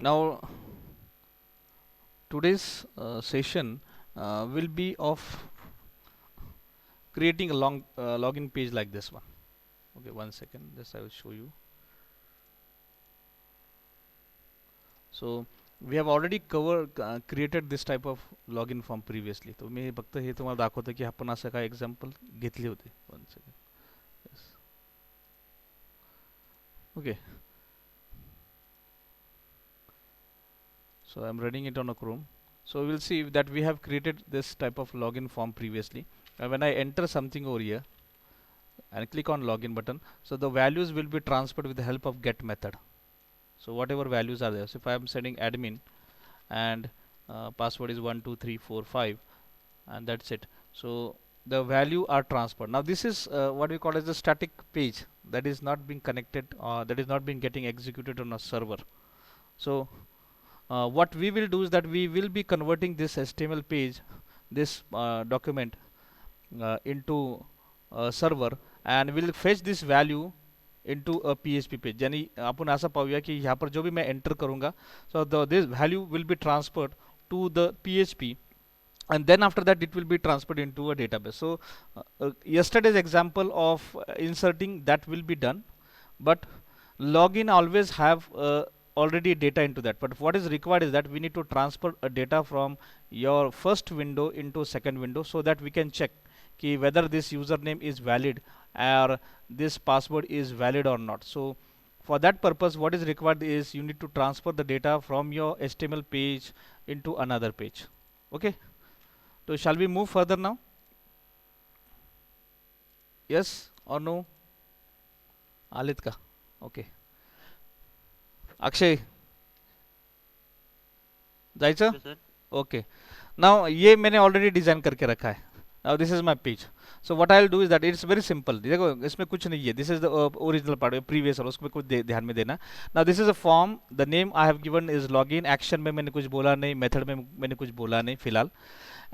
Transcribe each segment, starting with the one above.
Now today's session will be of creating a long login page like this one. Okay, one second, this I will show you. So we have already created this type of login form previously. तो मी फक्त हे तुम्हाला दाखवतो की आपण असं काय example घेतले होते. One second. Yes. Okay. So I'm running it on a Chrome. So we'll see that we have created this type of login form previously. And when I enter something over here and click on login button, so the values will be transferred with the help of get method. So whatever values are there. So if I am setting admin and password is 12345 and that's it. So the value are transferred. Now this is what we call as the static page that is not being connected, that is not being getting executed on a server. So what we will do is that we will be converting this HTML page, this document into a server, and we'll fetch this value into a PHP page. यानी अपन ऐसा पाऊंगा कि यहाँ पर जो भी मैं enter करूँगा, so this value will be transferred to the PHP, and then after that it will be transferred into a database. So yesterday's example of inserting that will be done, but login always have already data into that. But what is required is that we need to transfer a data from your first window into second window so that we can check ki whether this username is valid or this password is valid or not. So for that purpose, what is required is you need to transfer the data from your HTML page into another page. Okay. So shall we move further now? Yes or no? Alitka. Okay. Akshay जायचं Yes, sir. Okay now ये मैंने already design करके रखा है now this is my page so what I will do is that it's very simple देखो इसमें कुछ नहीं है this is the original part previous और उसमें कुछ ध्यान में देना now this is a form the name I have given is login action में मैंने कुछ बोला नहीं मेथड में मैंने कुछ बोला नहीं फिलहाल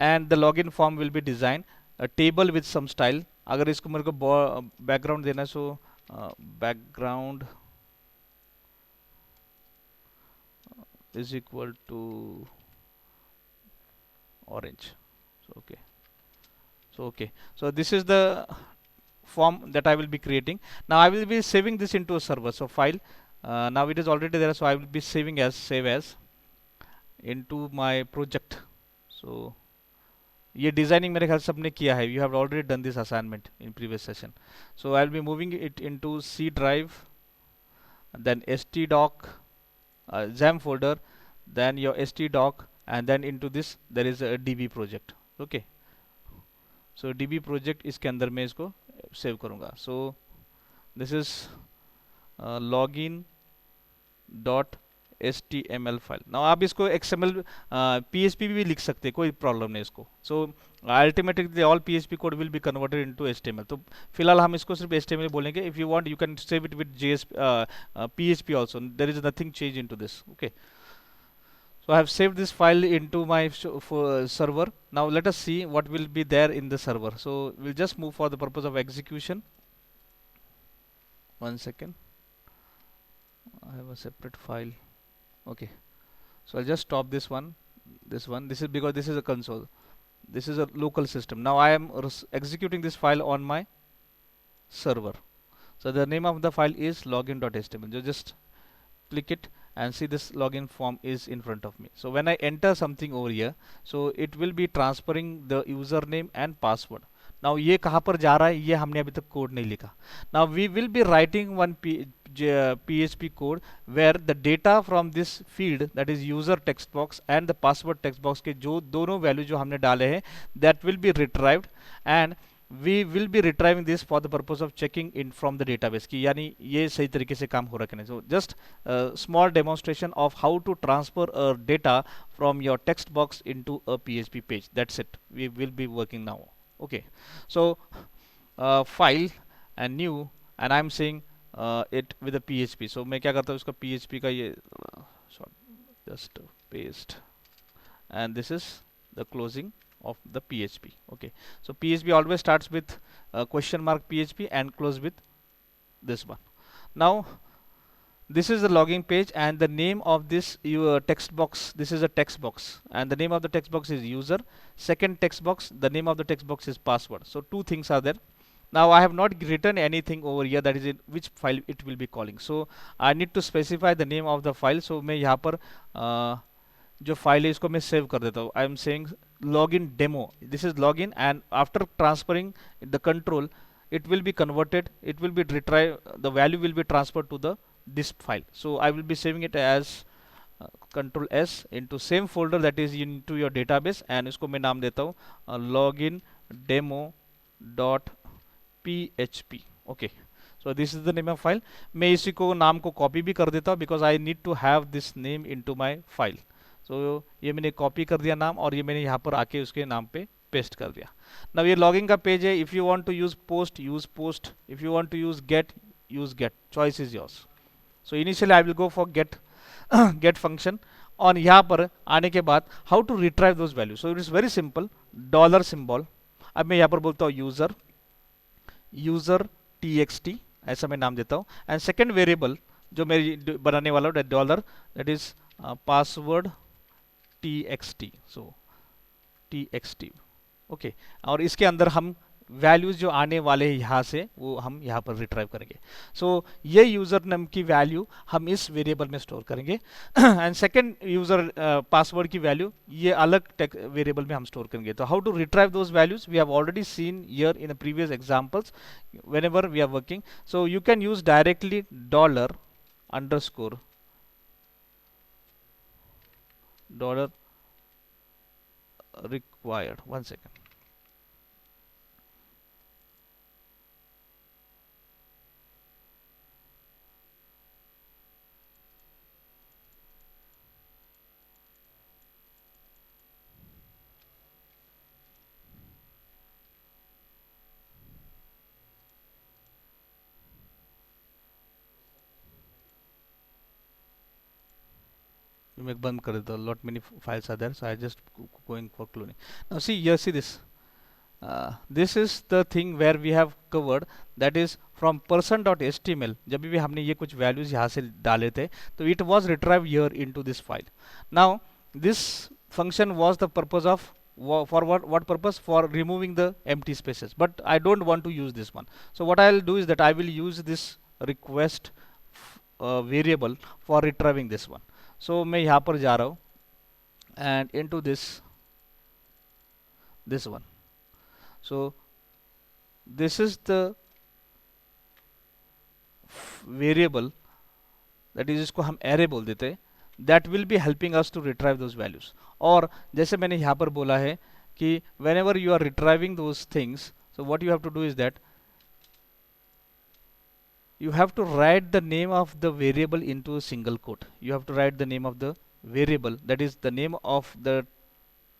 and the login form will be design a table with some style अगर इसको मेरे को बैकग्राउंड देना है so background is equal to orange. So okay, so this is the form that I will be creating. Now I will be saving this into a server. So file, now it is already there, so I will be saving as save as into my project. So ये designing मेरे ख्याल से सबने किया है. You have already done this assignment in previous session. So I will be moving it into C drive, then htdoc, XAMPP folder, then your htdoc, and then into this there is a db project. Okay, so db project इसके अंदर मैं इसको save करूँगा. So this is login dot html file. Now आप इसको xml php भी लिख सकते हैं, कोई प्रॉब्लम नहीं इसको. So ultimately all php code will be converted into html. तो फिलहाल हम इसको सिर्फ html बोलेंगे. If you want you can save it with js php also. There is nothing change into this. Okay, so I have saved this file into my server. Now let us see what will be there in the server. So we'll just move for the purpose of execution. One second, I have a separate file. Okay, so I'll just stop this one. This is because this is a console, this is a local system. Now I am executing this file on my server. So the name of the file is login.html. You just click it and see this login form is in front of me. So when I enter something over here, so it will be transferring the username and password. Now ये कहाँ पर जा रहा है ये हमने अभी तक कोड नहीं लिखा. Now we will be writing one PHP code where the data from this field, that is user text box and the password text box के जो दोनों वैल्यू जो हमने डाले हैं, that will be retrieved, and we will be retrieving this for the purpose of checking in from the database कि यानी ये सही तरीके से काम हो रहा है कि नहीं. So just a small demonstration of how to transfer data from your text box into a PHP page. That's it. We will be working now. Okay, so file and new, and I'm saying it with a PHP. So मैं क्या करता हूँ इसका PHP का ये short, just paste, and this is the closing of the PHP. Okay, so PHP always starts with question mark PHP and close with this one. Now this is the login page, and the name of this your text box, this is a text box, and the name of the text box is user. Second text box, the name of the text box is password. So two things are there. Now I have not written anything over here, that is in which file it will be calling. So I need to specify the name of the file. So मैं यहाँ पर जो file है इसको मैं save कर देता हूँ. I am saying login demo. This is login, and after transferring the control, it will be converted, it will be retrieved, the value will be transferred to the this file. So I will be saving it as control S into same folder, that is into your database, and इसको मैं नाम देता हूँ login demo dot php. Okay, so this is the name of file. मैं इसी को नाम को कॉपी भी कर देता हूँ because I need to have this name into my file. So ये मैंने कॉपी कर दिया नाम, और ये मैंने यहाँ पर आके उसके नाम पे पेस्ट कर दिया. Now ये लॉगिन का पेज है. If you want to use post, use post. If you want to use get, use get. Choice is yours. So initially I will go for get get function. और यहाँ पर आने के बाद how to retrieve those values. So it is very simple. Dollar symbol. अब मैं यहाँ पर बोलता हूँ यूजर, यूजर txt, ऐसा मैं नाम देता हूँ. एंड सेकेंड वेरिएबल जो मैं बनाने वाला हूँ dollar, that is password txt. So txt. Okay, और इसके अंदर हम वैल्यूज जो आने वाले हैं यहाँ से वो हम यहाँ पर रिट्राइव करेंगे. सो ये यूजर नेम की वैल्यू हम इस वेरिएबल में स्टोर करेंगे एंड सेकंड यूजर पासवर्ड की वैल्यू ये अलग वेरिएबल में हम स्टोर करेंगे. तो how to retrieve those values we have already seen here in previous examples whenever we are working. So you can use directly dollar underscore dollar required. One second. मैं बंद कर देता हूँ. lot many files are there, so I just going for cloning. Now see here, see this. This is the thing where we have covered, that is from person.html. जब भी हमने ये कुछ values यहाँ से डाले थे तो it was retrieved here into this file. Now this function was the purpose of for what purpose? For removing the empty spaces, but I don't want to use this one. So what I'll do is that I will use this request variable for retrieving this one. So मैं यहाँ पर जा रहा हूँ and into this one. So this is the variable, that is इसको हम array बोल देते हैं, that will be helping us to retrieve those values. और जैसे मैंने यहाँ पर बोला है कि whenever you are retrieving those things, so what you have to do is that you have to write the name of the variable into a single quote. You have to write the name of the variable, that is the name of the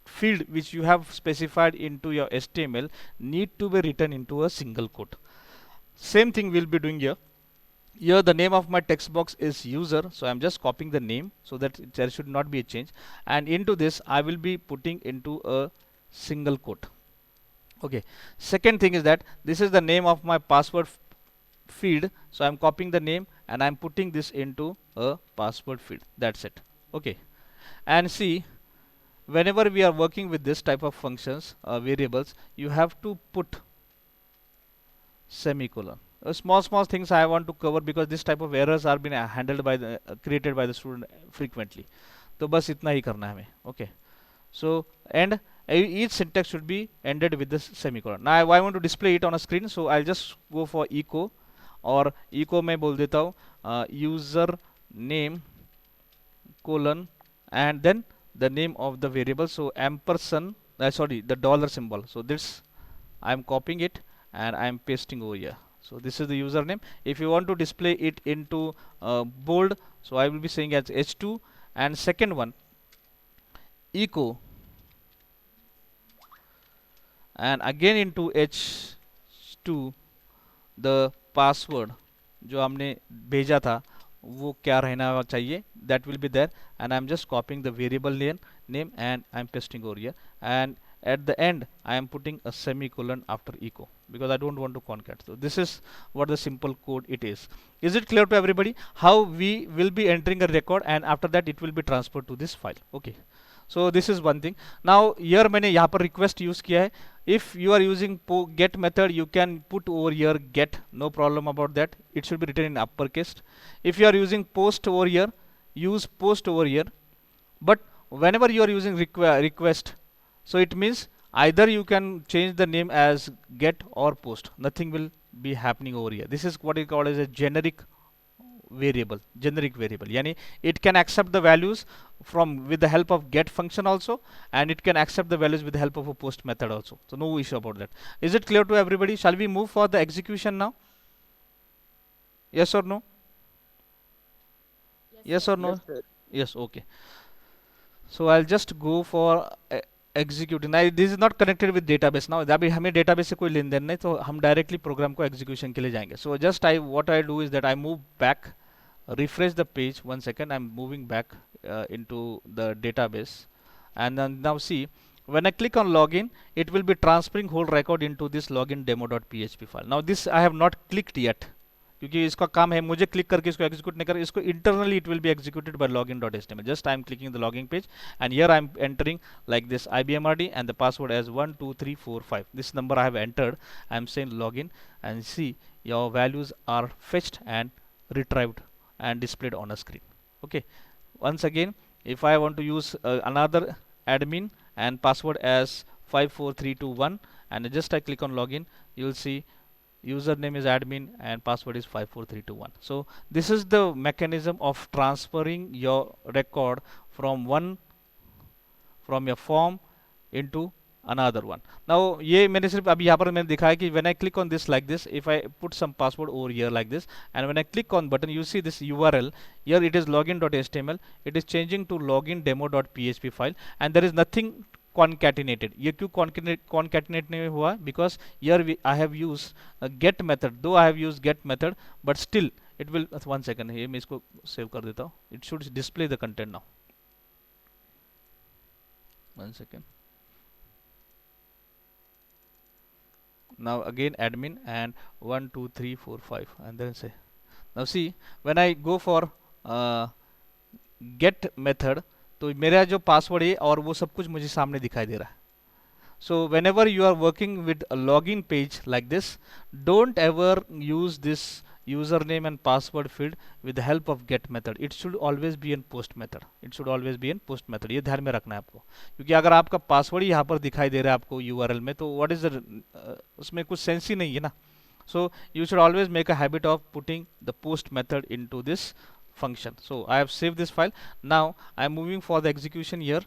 field which you have specified into your HTML need to be written into a single quote. Same thing we'll be doing here. Here the name of my text box is user, so I'm just copying the name so that there should not be a change, and into this I will be putting into a single quote. Okay, second thing is that this is the name of my password field, so I'm copying the name and I'm putting this into a password field. That's it. Okay, and see, whenever we are working with this type of functions variables, you have to put semicolon. Small things I want to cover because this type of errors are being handled by the created by the student frequently. तो बस इतना ही करना है हमें. Okay, so and each syntax should be ended with this semicolon. Now I want to display it on a screen, so I'll just go for echo, और echo में बोल देता हूँ user name colon and then the name of the variable, so ampersand, sorry, the dollar symbol. So this I am copying it and I am pasting over here. So this is the username. If you want to display it into bold, so I will be saying as h2, and second one echo and again into h2 the password जो हमने भेजा था वो क्या रहना चाहिए, that will be there, and I'm just copying the variable name and I'm pasting over here, and at the end I am putting a semicolon after echo because I don't want to concat. So this is what the simple code it is. Is it clear to everybody how we will be entering a record and after that it will be transferred to this file? Okay. So this is one thing. Now here मैंने यहाँ पर request use किया है. If you are using get method, you can put over here get, no problem about that. It should be written in uppercase. If you are using post over here, use post over here. But whenever you are using request, so it means either you can change the name as get or post. Nothing will be happening over here. This is what is called as a generic variable. Yani it can accept the values from with the help of get function also, and it can accept the values with the help of a post method also. So no issue about that. Is it clear to everybody? Shall we move for the execution now? Yes or no? Yes or no? Yes, sir. Yes, okay. So I'll just go for executing. Now this is not connected with database. Now अभी हमें database से कोई लेन then नहीं, तो हम directly program को execution के लिए जाएंगे. So just what I do is that I move back, refresh the page. 1 second, I'm moving back into the database, and then now see, when I click on login, it will be transferring whole record into this login demo.php file. Now this I have not clicked yet, क्योंकि इसका काम है मुझे click करके इसको execute नहीं कर, इसको internally it will be executed by login.html. Just I am clicking the login page and here I am entering like this IBMRD and the password as 12345. This number I have entered. I am saying login and see your values are fetched and retrieved and displayed on a screen. Okay. Once again, if I want to use another admin and password as 54321 and just I click on login, you will see username is admin and password is 54321. So this is the mechanism of transferring your record from your form into another one. Now ये मैंने सिर्फ अभी यहाँ पर मैंने दिखाया कि when I click on this like this, if I put some password over here like this, and when I click on button, you see this URL here, it is login.html, it is changing to login demo.php file, and there is nothing concatenated. ये क्यों concatenate नहीं हुआ? Because here I have used a get method. Though I have used get method, but still it will. 1 second, ये मैं इसको save कर देता हूँ. It should display the content now. 1 second. Now again admin and 1 2 3 4 5 and then say. Now see, when I go for get method, तो मेरा जो password है और वो सब कुछ मुझे सामने दिखाई दे रहा है. So whenever you are working with a login page like this, don't ever use this username and password field with the help of get method. It should always be in post method. It should always be in post method. ये ध्यान में रखना है आपको, क्योंकि अगर आपका password ही यहाँ पर दिखाई दे रहा है आपको URL में, तो what is the उसमें कुछ सेंस ही नहीं है ना. So you should always make a habit of putting the post method into this function. So I have saved this file. Now I am moving for the execution here.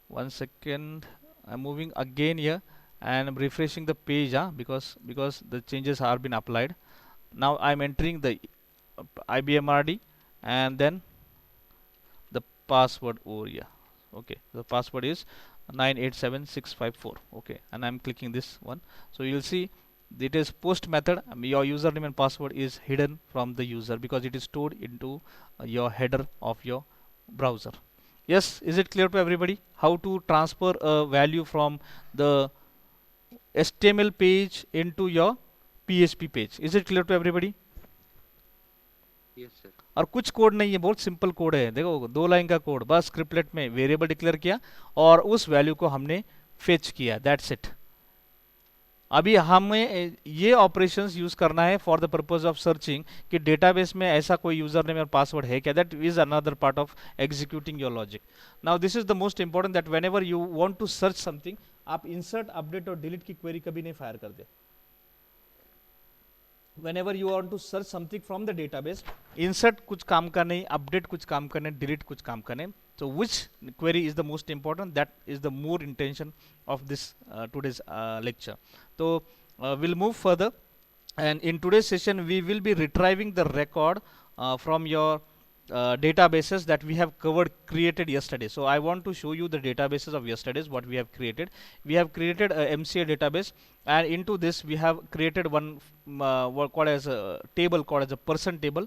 1 second, I'm moving again here and I'm refreshing the page because the changes are been applied. Now I'm entering the IBMRD and then the password over here. Okay, the password is 987654. Okay, and I'm clicking this one. So you'll see it is post method. Your username and password is hidden from the user because it is stored into your header of your browser. Yes, is it clear to everybody how to transfer a value from the HTML page into your PHP page? Is it clear to everybody? Yes, sir. और कुछ code नहीं है, बहुत simple code है. देखो 2 line का code, बस scriptlet में वेरिएबल डिक्लेयर किया और उस वैल्यू को हमने फेच किया. That's it. अभी हमें ये ऑपरेशंस यूज करना है for the purpose of searching कि डेटाबेस में ऐसा कोई यूजर नेम और पासवर्ड है क्या. That is another part of executing your logic. Now this is the most important that whenever you want to search something, आप इंसर्ट अपडेट और delete की क्वेरी कभी नहीं फायर कर दे. whenever you want to search something from the database, insert कुछ काम का नहीं, update कुछ काम का नहीं, delete कुछ काम का नहीं. So which query is the most important? That is the more intention of this today's lecture. So we'll move further, and in today's session we will be retrieving the record from your databases that we have created yesterday. So I want to show you the databases of yesterday's what we have created. We have created a MCA database, and into this we have created one what called as a table called as a person table,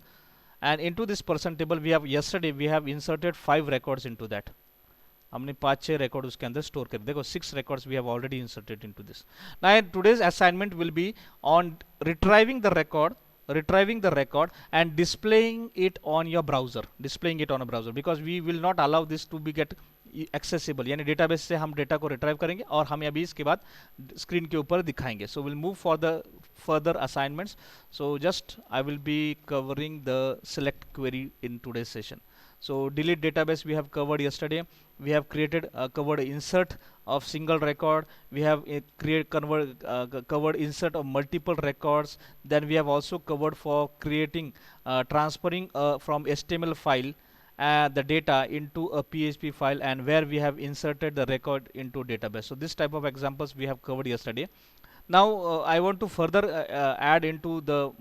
and into this person table we have yesterday we have inserted 5 records into that. हमने 5-6 record उसके अंदर store कर, देखो 6 records we have already inserted into this. Now today's assignment will be on retrieving the record and displaying it on your browser, because we will not allow this to be get accessible, यानी database से हम data को retrieve करेंगे और हम अभी इसके बाद स्क्रीन के ऊपर दिखाएंगे. So will move for the further assignments. So just I will be covering the select query in today's session. So delete database we have covered yesterday. We have covered insert of single record. We have covered insert of multiple records. Then we have also covered for creating transferring from HTML file the data into a PHP file, and where we have inserted the record into database. So this type of examples we have covered yesterday. Now I want to further add into the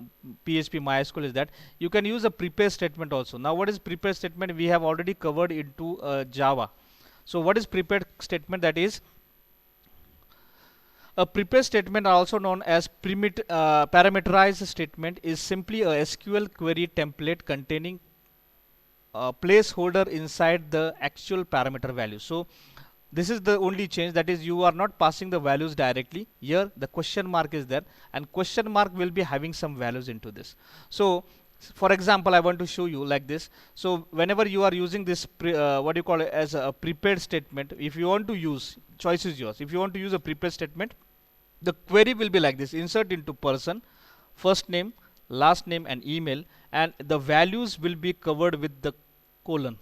PHP MySQL is that you can use a prepare statement also. Now what is prepare statement? We have already covered into Java. So what is prepare statement? That is a prepare statement, also known as parameterized statement, is simply a SQL query template containing placeholder inside the actual parameter value. So this is the only change, that is you are not passing the values directly. Here the question mark is there, and question mark will be having some values into this. So for example, I want to show you like this. So whenever you are using this what do you call it as a prepared statement, if you want to use, choice is yours. If you want to use a prepared statement, the query will be like this: insert into person, first name, last name and email, and the values will be covered with the colon.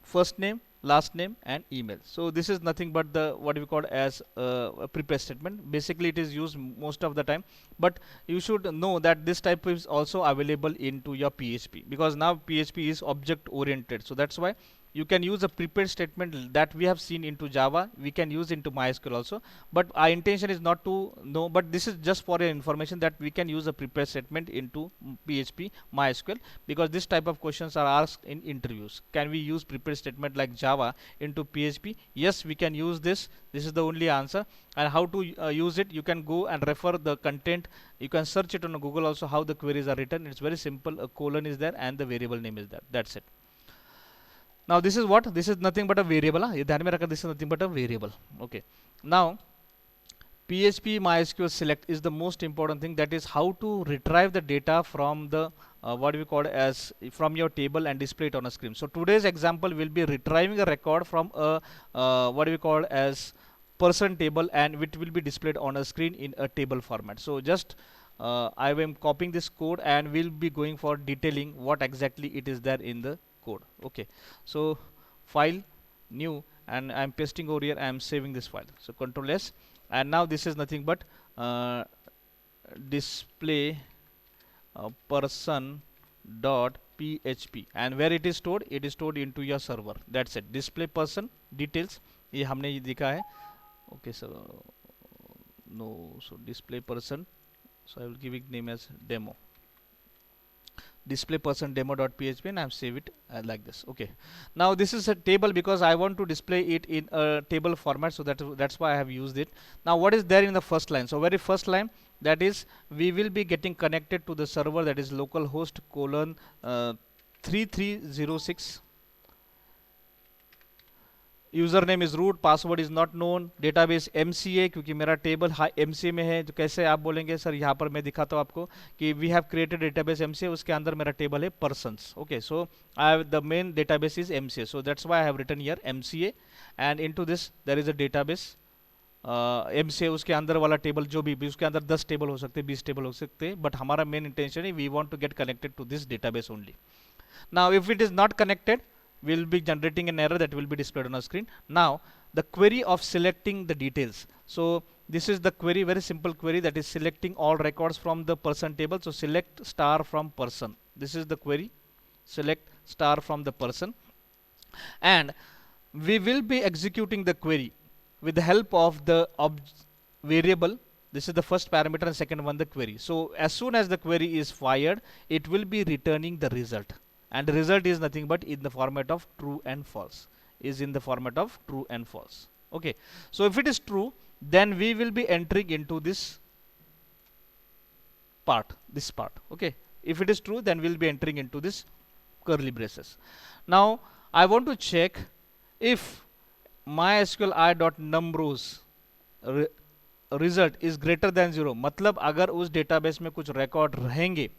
First name, last name and email. So this is nothing but the what we call as a prepare statement. Basically it is used most of the time, but you should know that this type is also available into your PHP, because now PHP is object oriented. So that's why you can use a prepared statement that we have seen into Java, we can use into MySQL also, but our intention is not to know, but this is just for your information that we can use a prepared statement into PHP MySQL, because this type of questions are asked in interviews. Can we use prepared statement like Java into PHP? Yes, we can use this. This is the only answer. And how to use it, you can go and refer the content. You can search it on Google also how the queries are written. It's very simple. A colon is there and the variable name is there. That's it. Now this is what? This is nothing but a variable. ये ध्यान में रखना, this is nothing but a variable. Okay. Now PHP MySQL select is the most important thing, that is how to retrieve the data from the what we call as from your table and display it on a screen. So today's example will be retrieving a record from a what we call as person table, and it will be displayed on a screen in a table format. So just I am copying this code and we'll be going for detailing what exactly it is there in the code. Okay, so file, new, and I'm pasting over here. I'm saving this file. So Control S, and now this is nothing but display person dot php, and where it is stored? It is stored into your server. That's it. Display person details. ये हमने ये दिखा है. Okay, so no, so display person. So I will give it name as demo. Display person demo.php, and I have saved it like this. Okay, now this is a table because I want to display it in a table format, so that's why I have used it. Now what is there in the first line? So very first line, that is we will be getting connected to the server, that is localhost colon 3306. User is root, password is not known, database MCA, क्योंकि मेरा table MCA में है. तो कैसे आप बोलेंगे sir? यहाँ पर मैं दिखाता हूँ आपको कि we have created database MCA, उसके अंदर मेरा टेबल है persons. Okay, so I have the main database is MCA, so that's why I have written here MCA, and into this there is a database MCA. उसके अंदर वाला table जो भी उसके अंदर 10 टेबल हो सकते हैं, 20 टेबल हो सकते हैं, बट हमारा मेन इंटेंशन है we want to get connected to this database only. Now if it is not connected, will be generating an error that will be displayed on our screen. Now the query of selecting the details. So this is the query, very simple query, that is selecting all records from the person table. So select star from person. This is the query, select star from the person, and we will be executing the query with the help of the variable. This is the first parameter, and second one the query. So as soon as the query is fired, it will be returning the result, and the result is nothing but in the format of true and false, is in the format of true and false. Okay, so if it is true, then we will be entering into this part. Okay, if it is true, then we'll be entering into this curly braces. Now I want to check if mysql I dot numRows result is greater than 0, मतलब अगर उस database में कुछ record रहेंगे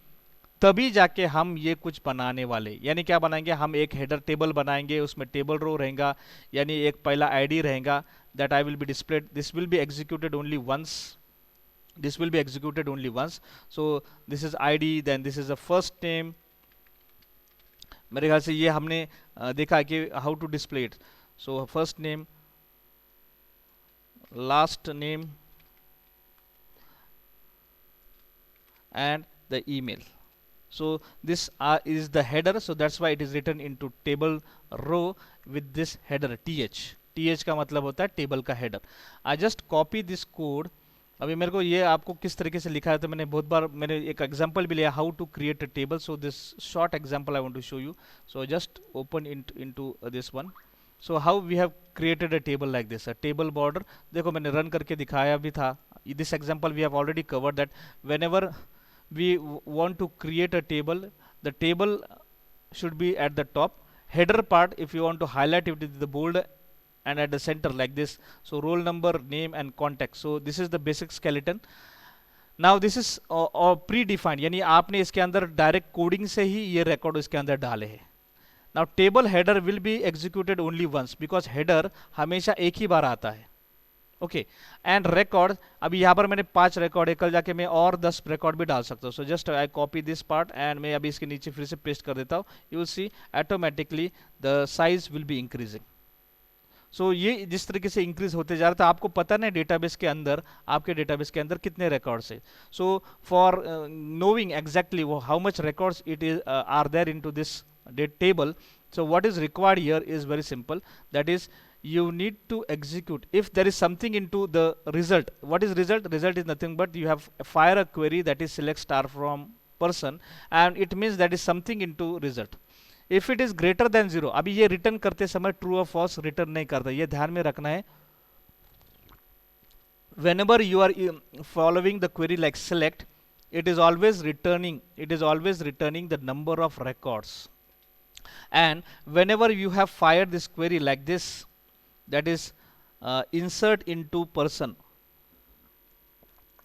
तभी जाके हम ये कुछ बनाने वाले। यानी क्या बनाएंगे, हम एक हेडर टेबल बनाएंगे, उसमें टेबल रो रहेगा, यानी एक पहला आईडी रहेगा, that I will be displayed, this will be executed only once, this will be executed only once. So this is ID, then this is a first name. मेरे ख्याल से ये हमने देखा कि how to display it. So first name, last name and the email. So this is the header, so that's why it is written into table row with this header th का मतलब होता है टेबल का header. I just copy this code। अभी मेरे को ये आपको किस तरीके से लिखा है तो मैंने बहुत बार मैंने एक एग्जांपल भी लिया, how to create a table. So this short example I want to show you. So just open into this one. So how we have created a table like this, a table border. देखो मैंने run करके दिखाया भी था। This example we have already covered that whenever we want to create a table, the table should be at the top. Header part, if you want to highlight it with the bold and at the center like this. So roll number, name and contact. So this is the basic skeleton. Now this is predefined, यानी आपने इसके अंदर direct coding से ही ये record इसके अंदर डाले हैं। Now table header will be executed only once because header हमेशा एक ही बार आता है। ओके एंड रिकॉर्ड, अभी यहाँ पर मैंने 5 रिकॉर्ड है, कल जाके मैं और 10 रिकॉर्ड भी डाल सकता हूँ। So just I copy this part and मैं अभी इसके नीचे फिर से पेस्ट कर देता हूँ। You will see automatically the size will be increasing. So ये जिस तरीके से इंक्रीज होते जा रहा था, आपको पता नहीं डेटाबेस के अंदर, आपके डेटाबेस के अंदर कितने रिकॉर्ड्स है। So for knowing exactly how much records it is are there into this table, so what is required here is very simple, that is you need to execute if there is something into the result. What is result? Result is nothing but you have fire a query that is select star from person and it means that is something into result. If it is greater than 0, अभी ये return करते समय true और false return नहीं करता, ये ध्यान में रखना है। whenever you are following the query like select, it is always returning the number of records. And whenever you have fired this query like this, that is insert into person,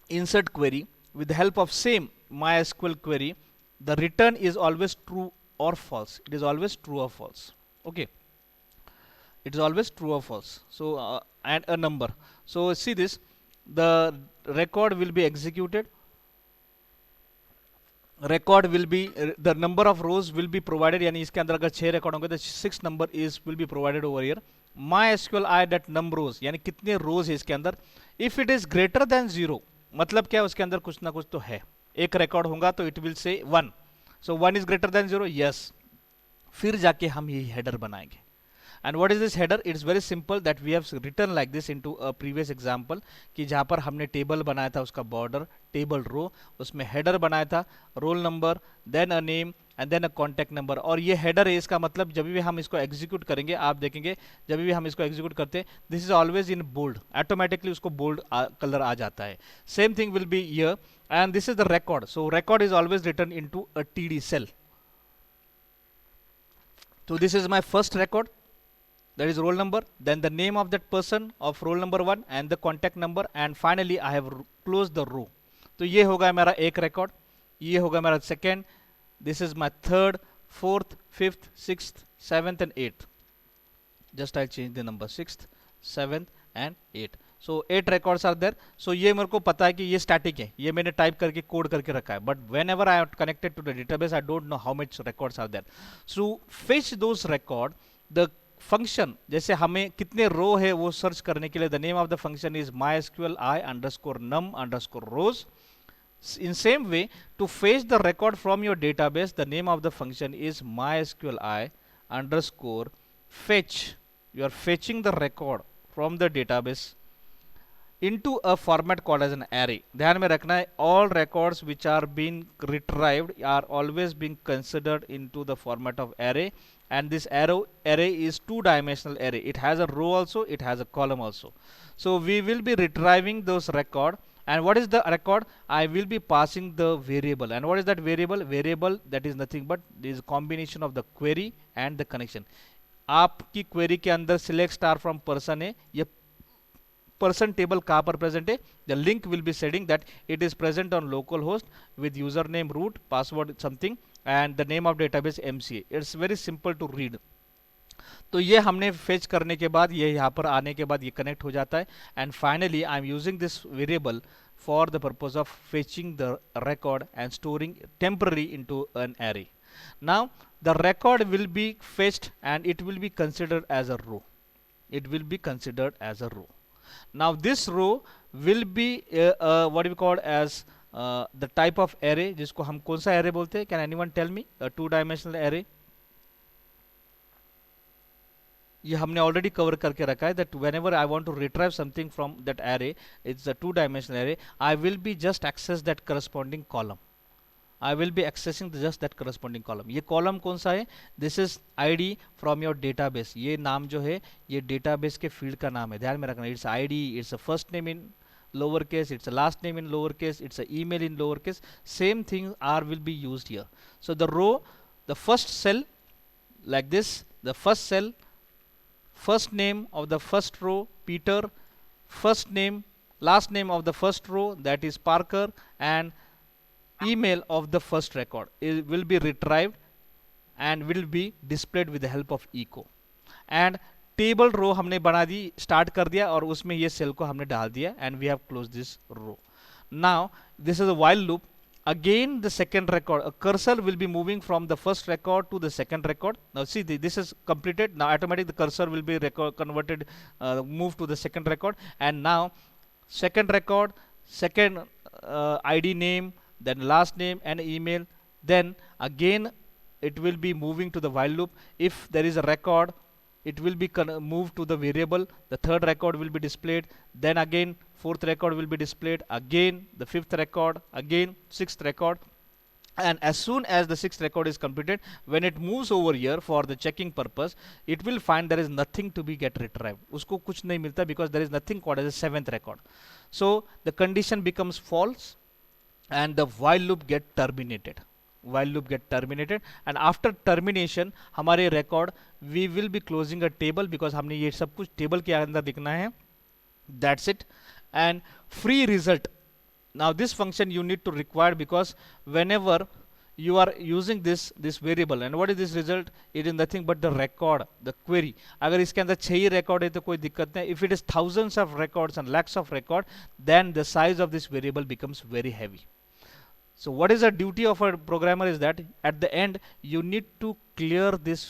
insert query with the help of same MySQL query, the return is always true or false. It is always true or false. Okay, it is always true or false. So and a number. So see this, the record will be executed, record will be the number of rows will be provided, यानी इसके अंदर अगर 6 record होंगे तो 6 number is will be provided over here. MySQL I that numRows, यानी कितने रोज है इसके अंदर। if it is greater than 0, मतलब क्या, उसके अंदर कुछ ना कुछ तो है, एक रिकॉर्ड होगा तो it will say 1. so 1 is greater than 0, yes, फिर जाके हम ये हेडर बनाएंगे। And what is this header? It's very simple that we have written like this into a previous example कि जहाँ पर हमने टेबल बनाया था उसका बॉर्डर टेबल रो, उसमें हेडर बनाया था roll number, then a name and then a contact number. और ये हेडर है, इसका मतलब जब भी हम इसको एग्जीक्यूट करेंगे, आप देखेंगे जब भी हम इसको एग्जीक्यूट करते हैं this is always in bold, automatically उसको बोल्ड कलर आ जाता है। Same thing will be here and this is the record. So record is always written into a TD cell. So this is my first record, that is roll number, then the name of that person of roll number 1 and the contact number, and finally I have closed the row. तो ये होगा मेरा एक record, ये होगा मेरा second, this is my third, fourth, fifth, sixth, seventh and eighth. Just I change the number, sixth, seventh and eight. So 8 records are there. So ये मेरे को पता है कि ये स्टैटिक है, ये मैंने टाइप करके कोड करके रखा है, but whenever I connected to the database I don't know how much records are there. So fetch those record, the function, जैसे हमें कितने रो है वो सर्च करने के लिए the name of the function is mysql I underscore num underscore rows. In same way, to fetch the record from your database, the name of the function is mysql I underscore fetch. You are fetching the record from the database into a format called as an array. ध्यान में रखना है, all records which are being retrieved are always being considered into the format of array, and this array is 2-dimensional array. It has a row also, it has a column also. So we will be retrieving those record And what is the record? I will be passing the variable. And what is that variable? Variable that is nothing but is combination of the query and the connection. आपकी query के अंदर select star from person है, ये person table कहाँ पर present है? The link will be setting that it is present on localhost with username root, password something, and the name of database MCA. It's very simple to read. तो ये हमने fetch करने के बाद, ये यहाँ पर आने के बाद ये कनेक्ट हो जाता है. And finally I am using this variable for the purpose of fetching the record and storing temporary into an array. Now the record will be fetched and it will be considered as a row. It will be considered as a row. Now this row will be what we call as the type of array, जिसको हम कौन सा array बोलते हैं? Can anyone tell me? A two-dimensional array. ये हमने already cover करके रखा है that whenever I want to retrieve something from that array, it's a two dimensional array, I will be just access that corresponding column. I will be accessing just that corresponding column. ये column कौन सा है? This is ID from your database. ये नाम जो है ये database के फील्ड का नाम है, ध्यान में रखना. It's ID, it's a first name in lower case, it's a last name in lower case, it's a email in lower case. Same thing are will be used here. So the row, the first cell like this, the first cell, first name of the first row Peter, first name, last name of the first row that is Parker, and email of the first record. It will be retrieved and will be displayed with the help of echo. And table row हमने बना दी, start कर दिया और उसमें ये cell को हमने डाल दिया and we have close this row. Now this is a while loop. Again the second record, a cursor will be moving from the first record to the second record. Now see this is completed. Now automatically the cursor will be converted, moved to the second record, and now second record, second ID name, then last name and email. Then again it will be moving to the while loop. If there is a record, it will be moved to the variable. The third record will be displayed. Then again fourth record will be displayed. Again the fifth record. Again sixth record. And as soon as the sixth record is completed, when it moves over here for the checking purpose, it will find there is nothing to be get retrieved. उसको कुछ नहीं मिलता because there is nothing called as a seventh record. So the condition becomes false and the while loop get terminated. While loop get terminated, and after termination हमारे record we will be closing a table because हमने ये सब कुछ table के अंदर दिखना है. That's it. And free result. Now this function you need to require because whenever you are using this variable, and what is this result? It is nothing but the record, the query. अगर इसके अंदर 6 ही record है तो कोई दिक्कत नहीं. If it is thousands of records and lakhs of record, then the size of this variable becomes very heavy. So what is the duty of a programmer is that at the end you need to clear this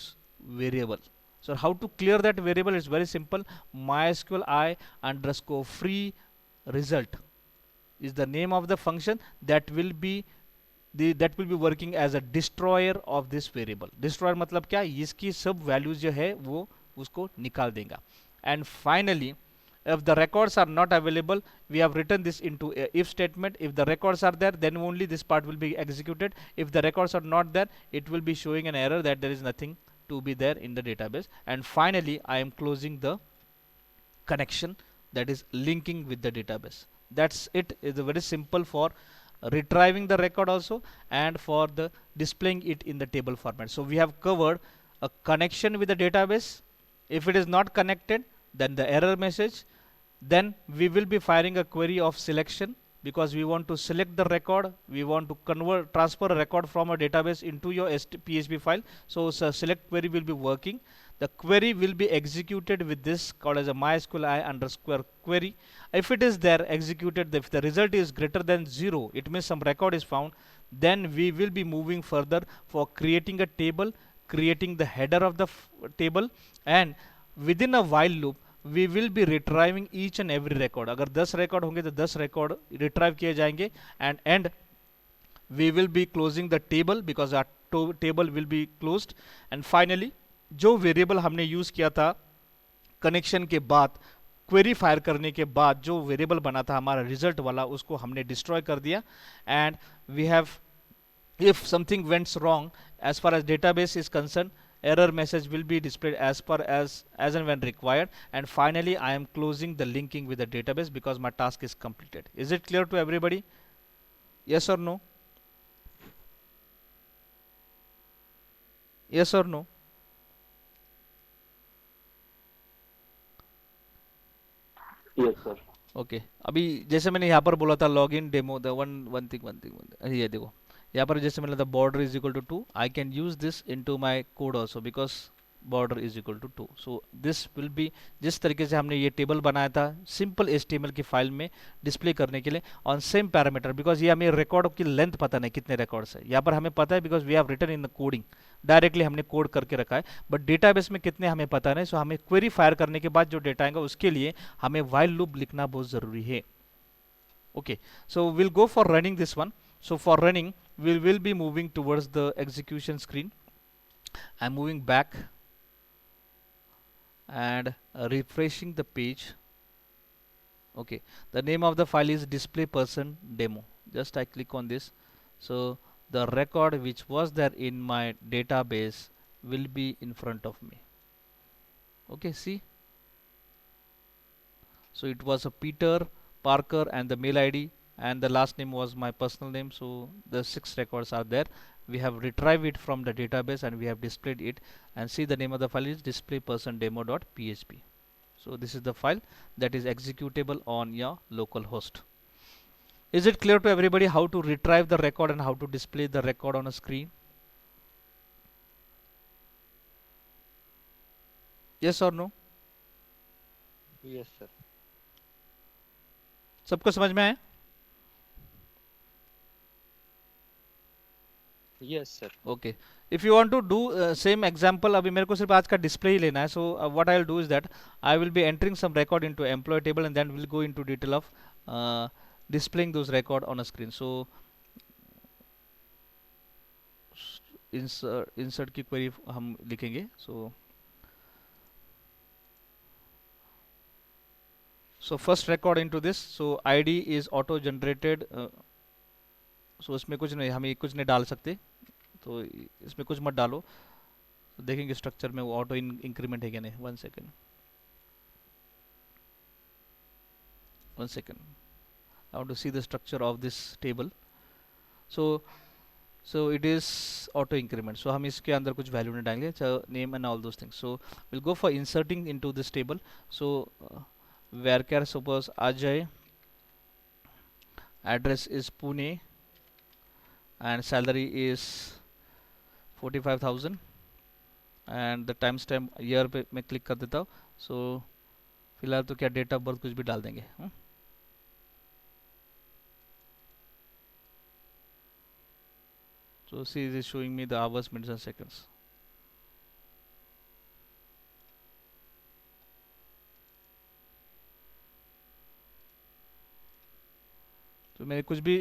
variable. So how to clear that variable is very simple. MySQL I underscore free result is the name of the function that will be working as a destroyer of this variable. Destroyer मतलब क्या? इसकी सब values जो है वो उसको निकाल देगा. And finally if the records are not available, we have written this into a if statement. If the records are there, then only this part will be executed. If the records are not there, it will be showing an error that there is nothing to be there in the database. And finally I am closing the connection that is linking with the database. That's it. It's very simple for retrieving the record also and for the displaying it in the table format. So we have covered a connection with the database. If it is not connected, then the error message. Then we will be firing a query of selection because we want to select the record. We want to transfer a record from a database into your PHP file. So select query will be working. The query will be executed with this called as a MySQL I underscore query. If it is there executed, if the result is greater than 0, it means some record is found. Then we will be moving further for creating a table, creating the header of the table, and within a while loop we will be retrieving each and every record. अगर 10 record होंगे तो 10 record retrieve किए जाएंगे, and we will be closing the table because our table will be closed. And finally जो variable हमने use किया था connection के बाद, query fire करने के बाद जो variable बना था हमारा result वाला, उसको हमने destroy कर दिया. And we have, if something went wrong as far as database is concerned, error message will be displayed as and when required, and finally I am closing the linking with the database because my task is completed. Is it clear to everybody? Yes or no? Yes or no? Yes, sir. Okay अभी जैसे मैंने यहाँ पर बोला था log in demo the one one thing ये देखो यहाँ पर जैसे मैंने था border is equal to 2 I can use this into my code also because border is equal to 2 so this will be जिस तरीके से हमने ये टेबल बनाया था सिंपल एचटीएमएल की फाइल में डिस्प्ले करने के लिए ऑन सेम पैरामीटर बिकॉज ये हमें रिकॉर्ड की लेंथ पता नहीं कितने रिकॉर्ड्स है यहाँ पर हमें पता है because we have written in the coding directly हमने कोड करके रखा है बट डेटाबेस में कितने हमें पता नहीं सो हमें क्वेरी फायर करने के बाद जो डेटा आएगा उसके लिए हमें व्हाइल लूप लिखना बहुत जरूरी है okay so we'll go for running this one so for running we will be moving towards the execution screen. I'm moving back and refreshing the page. Okay, the name of the file is display person demo. Just I click on this, so the record which was there in my database will be in front of me. Okay, see, so it was a Peter Parker and the mail ID and the last name was my personal name, so the 6 records are there. We have retrieved it from the database and we have displayed it, and see the name of the file is displaypersondemo.php. So this is the file that is executable on your local host. Is it clear to everybody how to retrieve the record and how to display the record on a screen? Yes or no? Yes, sir. सबको समझ में आया? Yes, sir. Okay. If you want to do same example, अभी मेरे को सिर्फ आज का display ही लेना है. So what I'll do is that I will be entering some record into employee table and then we'll go into detail of displaying those record on a screen. So insert की query हम लिखेंगे. So first record into this. So ID is auto generated. So इसमें कुछ नहीं हम कुछ नहीं डाल सकते. तो इसमें कुछ मत डालो. तो देखेंगे स्ट्रक्चर में वो ऑटो इंक्रीमेंट है क्या नहीं. 1 second. 1 second. I want to see the structure of this table. So it is auto increment. So हम इसके अंदर कुछ वैल्यू नहीं डालेंगे. So name and all those things. So we'll go for inserting into this table. So varchar suppose Ajay, address is Pune, and salary is 45,000 and the timestamp year पे मैं click कर देता हूँ. So फिलहाल तो क्या डेट ऑफ बर्थ कुछ भी डाल देंगे. So see, it is showing me the hours, minutes and seconds. तो मैंने कुछ भी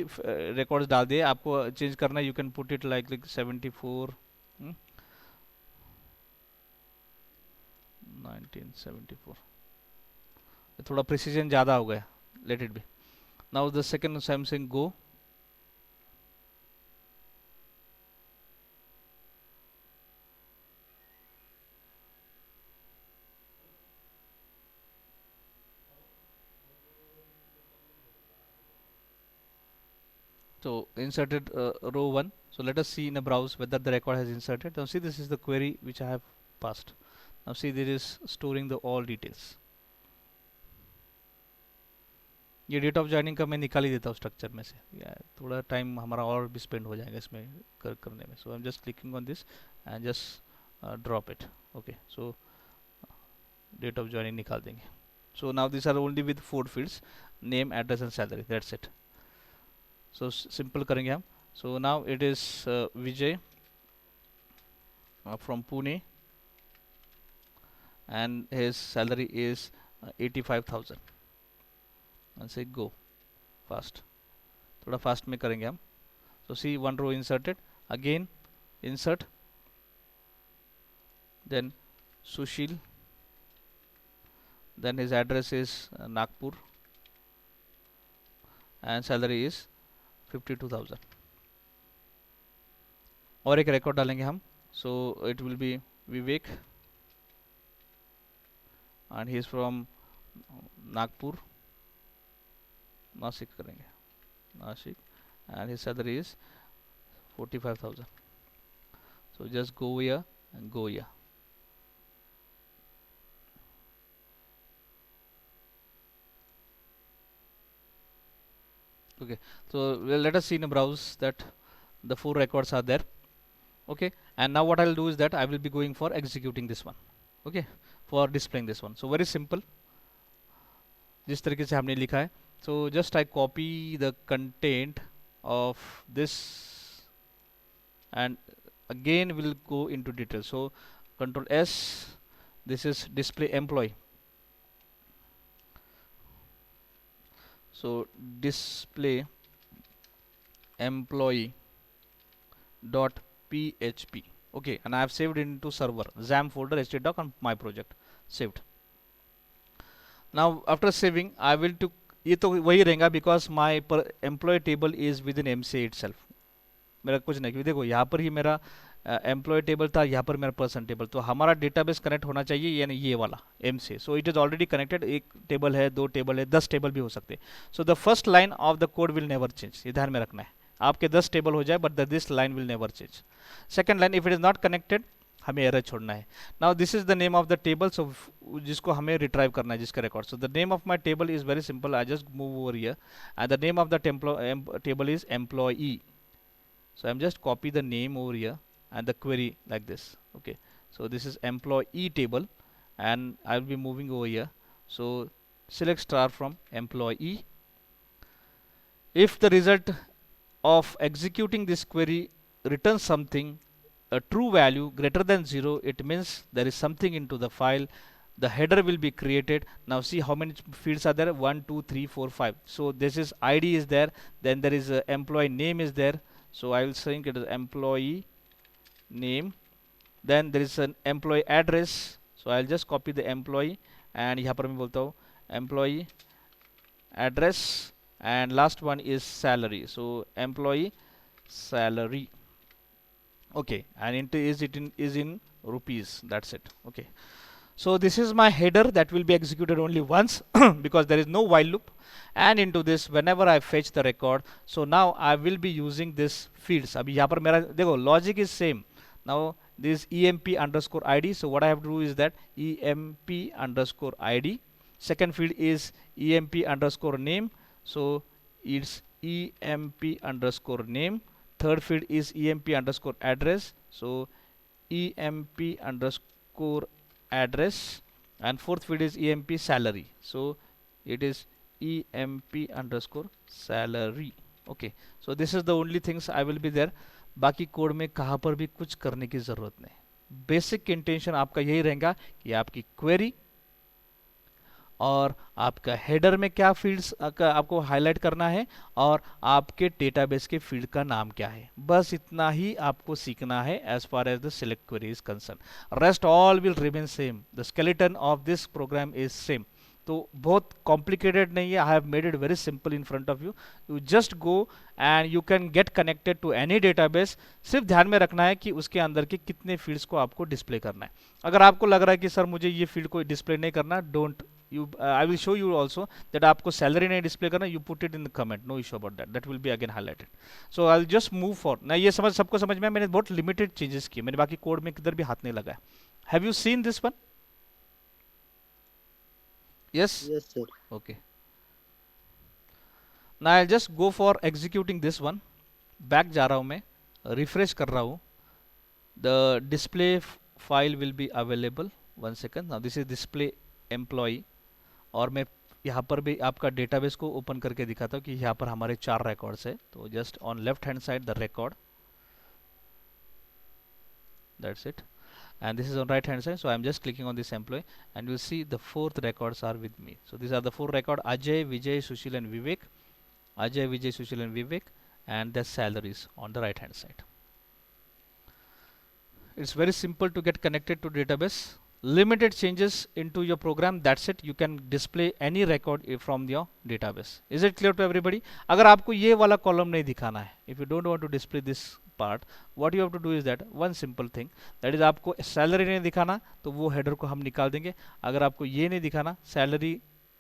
रिकॉर्ड्स डाल दिए. आपको चेंज करना you can put it like 74 1974. थोड़ा प्रिसीजन ज़्यादा हो गया. Let it be. Now the second Samsung go. So inserted row 1. So let us see in a browse whether the record has inserted. Now see, this is the query which I have passed. Now see, there is storing the all details. ये date of joining का मैं निकाल ही देता हूँ structure में से. थोड़ा time हमारा और भी स्पेंड हो जाएगा इसमें करने में. So I am just clicking on this and just drop it. Okay, so date of joining निकाल देंगे. So now this are only with 4 fields, name, address and salary. That's it. So simple करेंगे हम. So now it is Vijay from Pune and his salary is 85,000 and say go fast. थोड़ा fast में करेंगे हम. So see, one row inserted, again insert, then Sushil, then his address is Nagpur and salary is 52,000. और एक record डालेंगे हम. So it will be Vivek, and he is from Nagpur, Nasik करेंगे, Nashik, and his salary is 45,000. So just go here and go here. Okay, so let us see in a browse that the 4 records are there. Okay, and now what I'll do is that I will be going for executing this one. Okay, for displaying this one. So very simple, जिस तरीके से हमने लिखा है. So just I copy the content of this and again we'll go into detail. So Control S, this is display employee. So display employee dot php. Okay, and I have saved it into server XAMPP folder htdoc on my project, saved. Now after saving I will to ये तो वही रहेगा because my employee table is within MCA itself. मेरा कुछ नहीं, क्योंकि देखो यहाँ पर ही मेरा एम्प्लॉय टेबल था, यहाँ पर मेरा पर्सन टेबल, तो हमारा डेटाबेस कनेक्ट होना चाहिए यानी ये वाला एम से. So it is already connected. एक टेबल है, 2 टेबल है, 10 टेबल भी हो सकते. So the first line of the code will never change, ये ध्यान में रखना है. आपके 10 टेबल हो जाए but this line will never change. Second line if it is not connected हमें एरर छोड़ना है. Now this is the name of the table, so जिसको हमें रिट्राइव करना है, जिसका record. So the name of my table is very simple, I just move over here and the name of the table is employee. So I'm just copy the name over here and the query like this. Okay, so this is employee table and I'll be moving over here. So select star from employee. If the result of executing this query returns something, a true value greater than 0, it means there is something into the file. The header will be created. Now see how many fields are there, 1 2 3 4 5. So this is ID is there, then there is a employee name is there. So I will saying it is employee name, then there is an employee address. So I'll just copy the employee and यहाँ पर मैं बोलता हूँ employee address and last one is salary. So employee salary. Okay, and into is in rupees. That's it. Okay, so this is my header that will be executed only once because there is no while loop. And into this whenever I fetch the record, so now I will be using this fields. अभी यहाँ पर मेरा देखो logic is same. Now this emp underscore id. So what I have to do is that emp underscore id. Second field is emp underscore name. So it's emp underscore name. Third field is emp underscore address. So emp underscore address. And fourth field is emp salary. So it is emp underscore salary. Okay, so this is the only things I will be there. बाकी code में कहाँ पर भी कुछ करने की जरूरत नहीं. बेसिक इंटेंशन आपका यही रहेगा कि आपकी क्वेरी और आपका हेडर में क्या फील्ड्स आपको हाईलाइट करना है और आपके डेटाबेस के फील्ड का नाम क्या है. बस इतना ही आपको सीखना है as far as the select query is concern. Rest all will remain same. The skeleton of this program is same. तो बहुत कॉम्प्लिकेटेड नहीं है. I have made it very simple in front of you. You just go and you can get connected to any database. सिर्फ ध्यान में रखना है कि उसके अंदर के कितने फील्ड्स को आपको डिस्प्ले करना है. अगर आपको लग रहा है कि सर मुझे ये फील्ड को डिस्प्ले नहीं करना, don't you I will show you also that आपको सैलरी नहीं डिस्प्ले करना, you put it in the comment, no issue about that will be again highlighted. So I'll just move for ना. ये समझ सबको समझ में, मैंने बहुत लिमिटेड चेंजेस किए, मैंने बाकी कोड में किधर भी हाथ नहीं लगाया. Have you seen this one? Yes? Yes, sir. Okay. Now I'll just go for executing this one. Back जा रहा हूँ मैं, refresh कर रहा हूँ. The display file will be available. One second. Now this is display employee. और मैं यहाँ पर भी आपका डेटाबेस को ओपन करके दिखाता हूँ कि यहाँ पर हमारे 4 रिकॉर्ड्स है. तो just on left hand side the record, that's it, and this is on right hand side. So I am just clicking on this employee and you will see the 4th records are with me. So these are the 4 record: Ajay, Vijay, Sushil and Vivek. Ajay, Vijay, Sushil and Vivek, and their salaries on the right hand side. It's very simple to get connected to database. Limited changes into your program, that's it. You can display any record from your database. Is it clear to everybody? अगर आपको ये वाला column नहीं दिखाना है, if you don't want to display this part, what you have to do is that one simple thing, that is आपको salary नहीं दिखाना तो वो header को हम निकाल देंगे. अगर आपको ये नहीं दिखाना salary,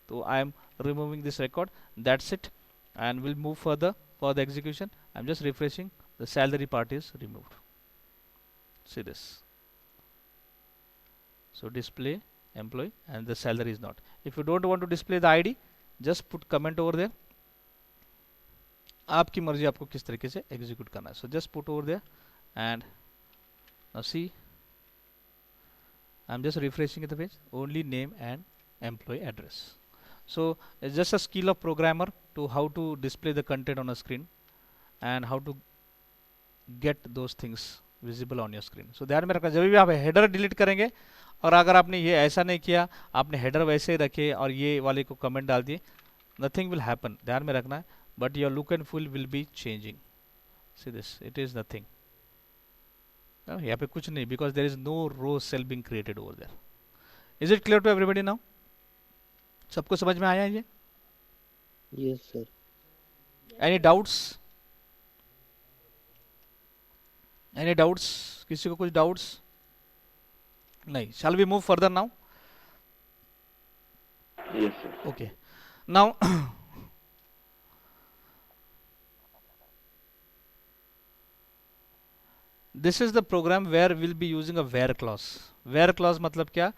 तो I am removing this record. That's it, and we'll move further for the execution. I'm just refreshing. The salary part is removed. See this. So display employee and the salary is not. If you don't want to display the ID, just put comment over there. आपकी मर्जी आपको किस तरीके से execute करना है. So just put over there and now see, I'm just refreshing the page. Only name and employee address. So it's just a skill of programmer to how to display the content on a screen and how to get those things visible on your screen. So ध्यान में रखना, जब भी आप header delete करेंगे और अगर आपने ये ऐसा नहीं किया, आपने हेडर वैसे ही रखे और ये वाले को कमेंट डाल दिए, nothing will happen. ध्यान में रखना है, but your look and feel will be changing. See this, it is nothing. यहाँ पे कुछ नहीं, because there is no row cell being created over there. Is it clear to everybody now? सबको समझ में आया ये? Yes, sir. Any doubts? Any doubts? किसी को कुछ doubts? नहीं. Shall we move further now? Yes, sir. Okay. Now this is the program where we'll be using a where clause. Where clause मतलब क्या?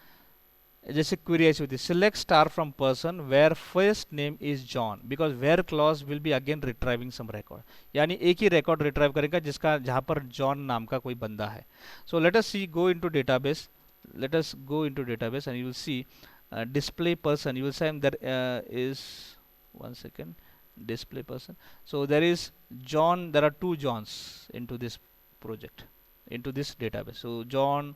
जैसे query ऐसी होती है, select star from person where first name is John, because where clause will be again retrieving some record. यानी एक ही record retrieve करेगा जिसका जहाँ पर John नाम का कोई बंदा है. So let us see, go into database. Let us go into database and you will see display person. You will say there is, one second, display person. So there is John. There are two Johns into this project, into this database. So John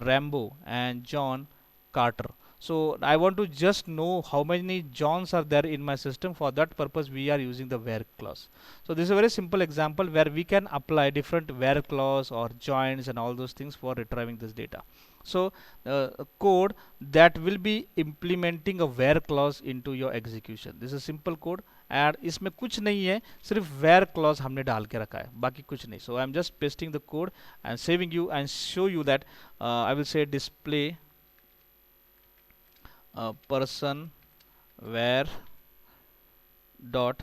Rambo and John Carter. So I want to just know how many Johns are there in my system. For that purpose we are using the where clause. So this is a very simple example where we can apply different where clause or joins and all those things for retrieving this data. So code that will be implementing a where clause into your execution. This is simple code and इसमें कुछ नहीं है, सिर्फ where clause हमने डाल के रखा है, बाकी कुछ नहीं. So I am just pasting the code and saving you and show you that I will say display person where dot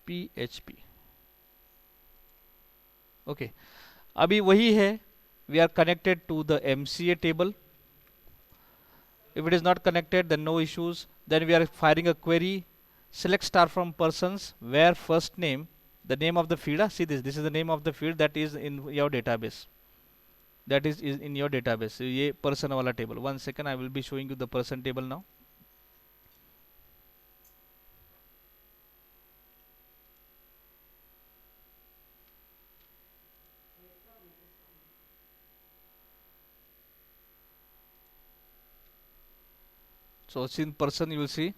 php. Okay, अभी वही है, we are connected to the MCA table. If it is not connected, then no issues. Then we are firing a query, select star from persons where first name, the name of the field. See this, this is the name of the field that is in your database. That is in your database. So ये person वाला table. One second, I will be showing you the person table now. So in person you will see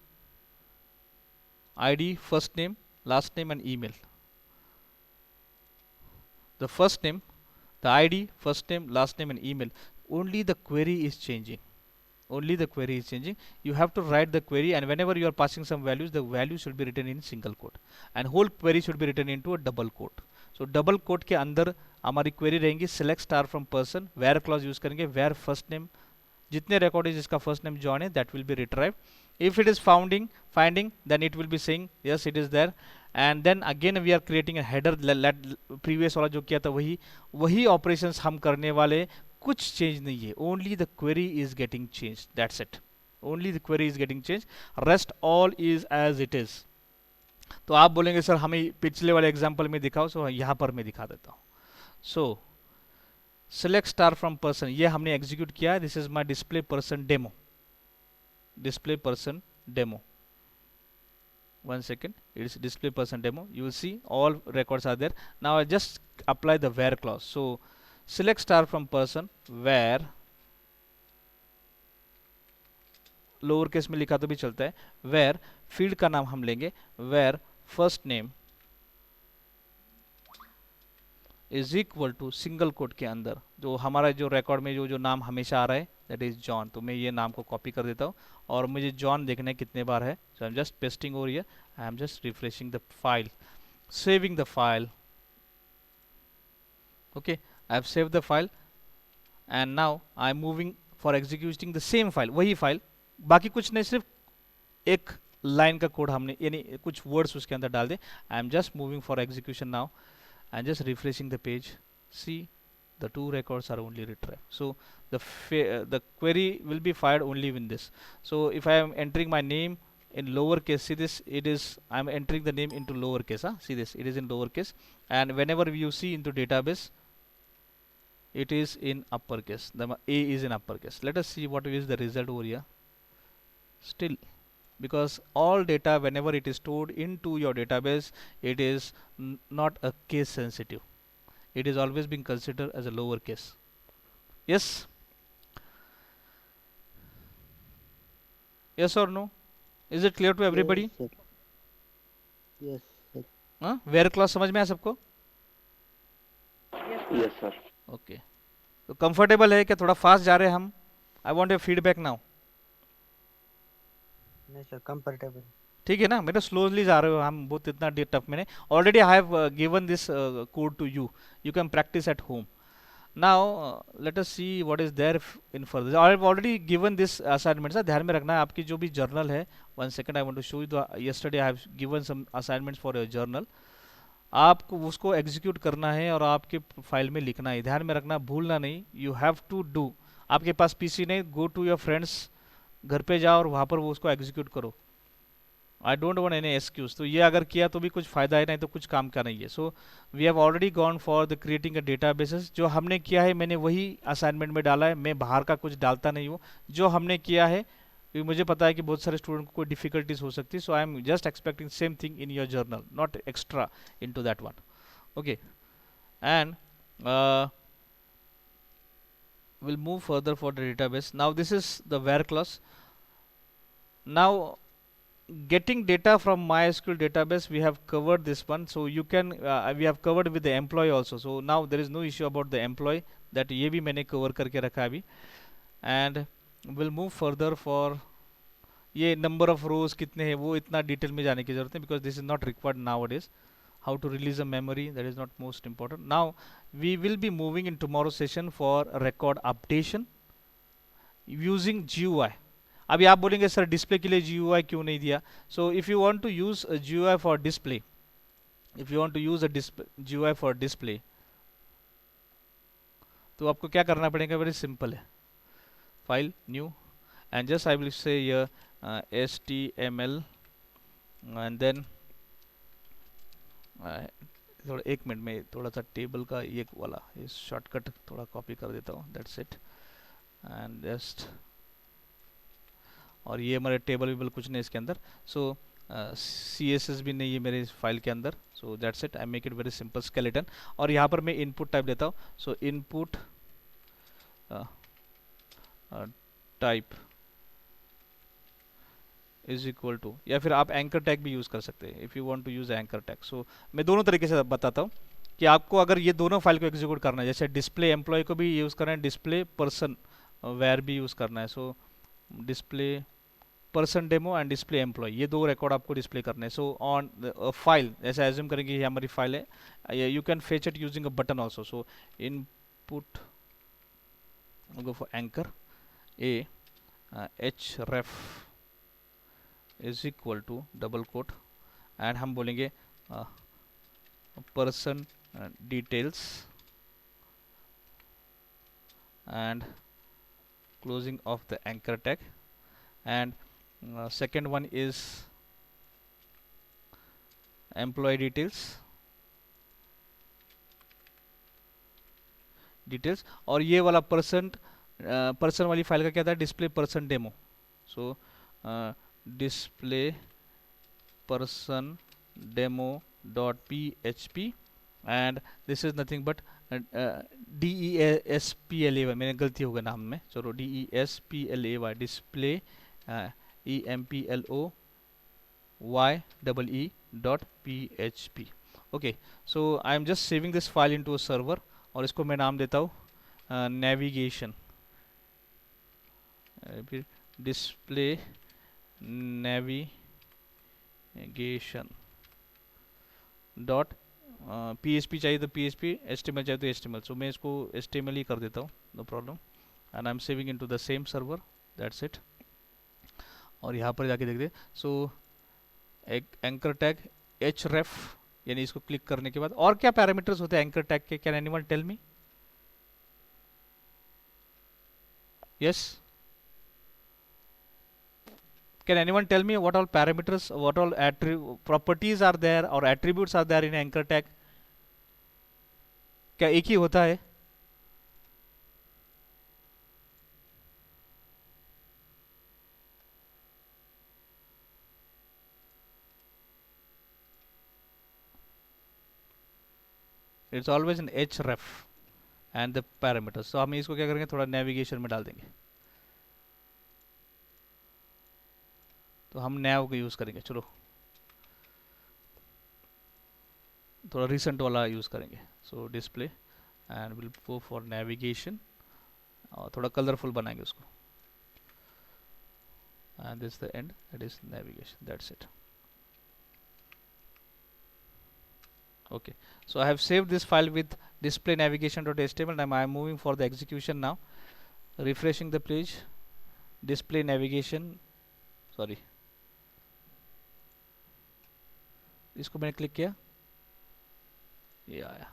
ID, first name, last name and email. The first name, the ID, first name, last name and email. Only the query is changing. Only the query is changing. You have to write the query, and whenever you are passing some values, the value should be written in single quote and whole query should be written into a double quote. So double quote के अंदर हमारी query रहेंगी, select star from person, where clause use करेंगे, where first name, जितने record है जिसका first name John है, that will be retrieved. If it is finding, then it will be saying yes it is there, and then again we are creating a header. Previous वाला जो किया था वही operations हम करने वाले, कुछ change नहीं है. Only the query is getting changed. That's it. Only the query is getting changed. Rest all is as it is. तो आप बोलेंगे सर हमें पिछले वाले एग्जांपल में दिखाओ, सो यहाँ पर मैं दिखा देता हूँ. सो select star from person, ये हमने execute किया. This is my display person demo. Display person demo. One second, it is display person demo. You will see all records are there. Now I just apply the where clause. So select star from person where, lower case में लिखा तो भी चलता है, where field का नाम हम लेंगे where first name is equal to single quote के अंदर जो हमारा जो रिकॉर्ड में जो नाम हमेशा आ रहा है दैट इज जॉन. तो मैं ये नाम को कॉपी कर देता हूँ और मुझे जॉन देखना है कितने बार है. So I am just pasting over here, I am just refreshing the file, saving the file Okay, I have saved the file and now I am moving for executing the same file, वही file, बाकी कुछ नहीं, सिर्फ एक line का code हमने यानी कुछ वर्ड्स उसके अंदर डाल दे. I am just moving for execution now and just refreshing the page. See, the two records are only retrieved. So the query will be fired only in this. So if I am entering my name in lowercase, see this, it is, I am entering the name into lowercase. See this, it is in lowercase, and whenever you see into database, it is in uppercase. The A is in uppercase. Let us see what is the result over here. Still, because all data whenever it is stored into your database, it is not a case sensitive, it is always being considered as a lower case. Yes, yes or no? Is it clear to everybody? Yes, sir. Yes, sir. Where clause समझ में आया सबको? Yes, sir. Okay, तो comfortable है क्या? थोड़ा fast जा रहे हैं हम? I want a feedback now. नहीं सर, कंफर्टेबल. ठीक है ना? मेरा स्लोली जा रहे हो हम, बहुत इतना टफ मैंने already I have given this code to you, you can practice at home. Now let us see what is there in further. I have already given this assignments. ध्यान में रखना है आपकी जो भी जर्नल है. One second, I want to show you the yesterday I have given some assignments for your journal. आपको उसको एग्जीक्यूट करना है और आपके फाइल में लिखना है. ध्यान में रखना, भूलना नहीं. You have to do. आपके पास पीसी नहीं, go to your friends, घर पे जाओ और वहाँ पर वो उसको एग्जीक्यूट करो. I don't want any excuse. तो ये अगर किया तो भी कुछ फायदा है, नहीं तो कुछ काम का नहीं है. So we have already gone for the creating a databases. जो हमने किया है मैंने वही असाइनमेंट में डाला है. मैं बाहर का कुछ डालता नहीं हूँ. जो हमने किया है, क्योंकि मुझे पता है कि बहुत सारे स्टूडेंट को कोई डिफिकल्टीज हो सकती है. So I am just expecting same thing in your journal, not extra into that one. Okay, and we'll move further for the database. Now this is the where clause. Now getting data from MySQL database, we have covered this one. So you can we have covered with the employee also. So now there is no issue about the employee, that ये भी मैंने cover करके रखा अभी. And we'll move further for ये number of rows कितने हैं वो इतना detail में जाने की जरूरत नहीं, because this is not required nowadays. How to release a memory, that is not most important. Now we will be moving in tomorrow's session for record updation using GUI. अभी आप बोलेंगे सर डिस्प्ले के लिए GUI क्यों नहीं दिया? So if you want to use GUI for display, if you want to use a GUI for display, तो आपको क्या करना पड़ेगा? वेरी सिंपल है. File new and just I will say HTML and then थोड़ा एक मिनट में थोड़ा सा टेबल का ये वाला इस शॉर्टकट थोड़ा कॉपी कर देता हूँ. That's it. एंड जस्ट, और ये हमारे टेबल वेबल कुछ नहीं इसके अंदर. सो CSS भी नहीं है मेरे इस फाइल के अंदर. So that's it. I make it very simple skeleton. और यहाँ पर मैं इनपुट टाइप देता हूँ. So input type is equal to, या फिर आप एंकर टैग भी यूज़ कर सकते हैं if you want to use anchor tag. So मैं दोनों तरीके से बताता हूँ कि आपको अगर ये दोनों फाइल को एग्जीक्यूट करना है, जैसे डिस्प्ले एम्प्लॉय को भी यूज़ करना है, डिस्प्ले पर्सन वेयर भी यूज़ करना है. So display person demo and display employ, ये दो रिकॉर्ड आपको डिस्प्ले करने हैं. सो ऑन फाइल, जैसे एज्यूम करेंगे ये हमारी फाइल है, you can fetch it using a button also. So input go for anchor a href is equal to double quote and हम बोलेंगे person details and closing of the anchor tag, and second one is employee details. और ये वाला person वाली file का क्या था? Display person demo. So display person demo dot PHP and this is nothing but DESPLAY. मैंने गलती हो गया नाम में. चलो DESPLAY, display EMPLOYEE dot PHP. Okay, so I am just saving this file into a server और इसको मैं नाम देता हूँ नेविगेशन. फिर डिस्प्ले नेविगेशन डॉट PHP चाहिए तो PHP, HTML चाहिए तो HTML. सो मैं इसको HTML ही कर देता हूँ, no problem. And I am saving into the same server, that's it. और यहाँ पर जाके देखते. सो एक एंकर टैग href, यानी इसको क्लिक करने के बाद और क्या पैरामीटर्स होते हैं एंकर टैग के? Can anyone tell me? Yes, can anyone tell me what all parameters, what all properties are there or attributes are there in anchor tag? क्या एक ही होता है? It's always in href and the parameters. तो हम इसको क्या करेंगे, थोड़ा नेविगेशन में डाल देंगे. तो हम nav का यूज़ करेंगे. चलो थोड़ा रिसेंट वाला यूज़ करेंगे. सो display and will go for navigation, और थोड़ा कलरफुल बनाएंगे उसको. And this the end, that is navigation, that's it. Okay, so I have saved this file with display navigation.html and I am moving for the execution now. Refreshing the page, display navigation, sorry, इसको मैंने click किया, ये आया.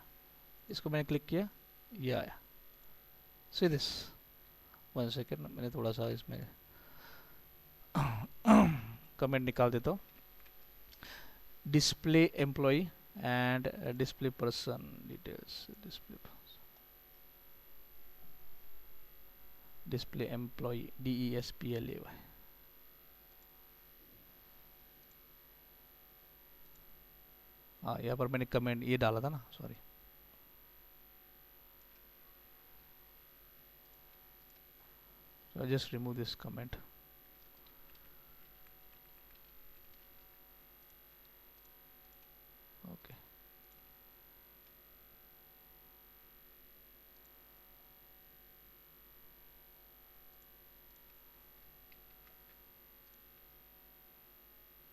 इसको मैंने click किया, ये आया. See this, 1 second, मैंने थोड़ा सा इसमें कमेंट निकाल देता हूँ. Display employ and display person details, display employee, DESPLAY. हाँ, यहाँ पर मैंने कमेंट ये डाला था ना, sorry. So I just remove this comment. Okay.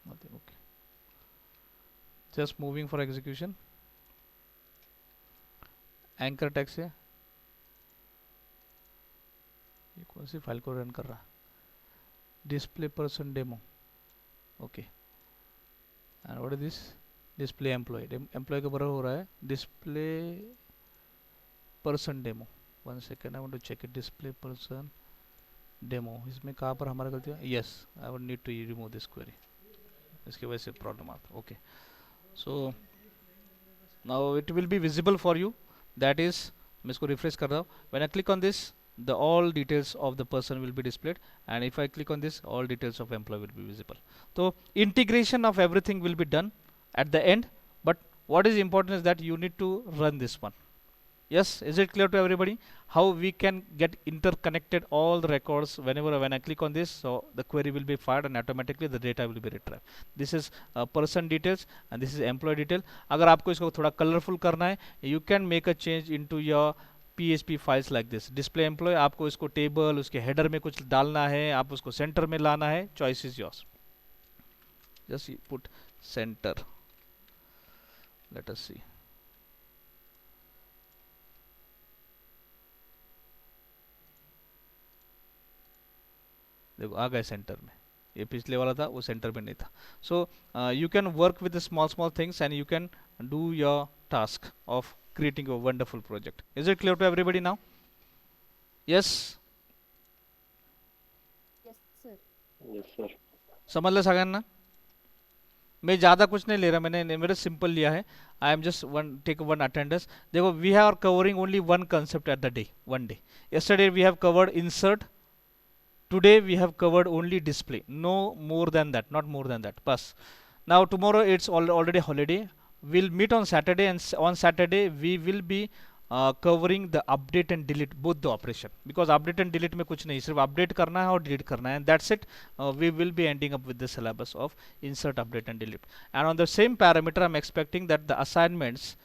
Nothing. Okay. Just moving for execution. Anchor tag से ये कौन सी फाइल को रन कर रहा है? Display person demo. Okay. And what is this? Display employ. Employ के बराबर हो रहा है display person demo. 1 second, I want to check it. Display person demo, इसमें कहाँ पर हमारा गलती है? Yes, I would need to remove this query. इसकी वजह से प्रॉब्लम आता है. Okay, so now it will be visible for you. That is, मैं इसको रिफ्रेश कर रहा हूँ. When I click on this, the all details of the person will be displayed, and if I click on this, all details of employee will be visible. So integration of everything will be done at the end, but what is important is that you need to run this one. Yes, is it clear to everybody how we can get interconnected all the records? When I click on this, so the query will be fired and automatically the data will be retrieved. This is person details and this is employee detail. अगर आपको इसको थोड़ा colorful करना है, you can make a change into your PHP files like this. Display employee, आपको इसको table, उसके header में कुछ डालना है, आप उसको सेंटर में लाना है, choice is yours. Just put center. Let us see. देखो आ गए सेंटर में. ये पिछले वाला था, वो सेंटर में नहीं था. सो you can work with small small things and you can do your task of creating a wonderful project. Is it clear to everybody now? Yes? Yes, sir. Yes, sir. समझ ले सगळ्यांना? मैं ज़्यादा कुछ नहीं ले रहा, मैंने मेरे सिंपल लिया है. I am just take one attendance. देखो, we are covering only one concept at the day, one day. yesterday we have covered insert. Today we have covered only display. No more than that, not more than that. Bas. Now tomorrow it's already holiday. We'll meet on Saturday, and on Saturday we will be covering the update and delete, both the operation, because update and delete में कुछ नहीं, सिर्फ update करना है और delete करना है, and that's it. We will be ending up with the syllabus of insert, update and delete. And on the same parameter, I'm expecting that the assignments,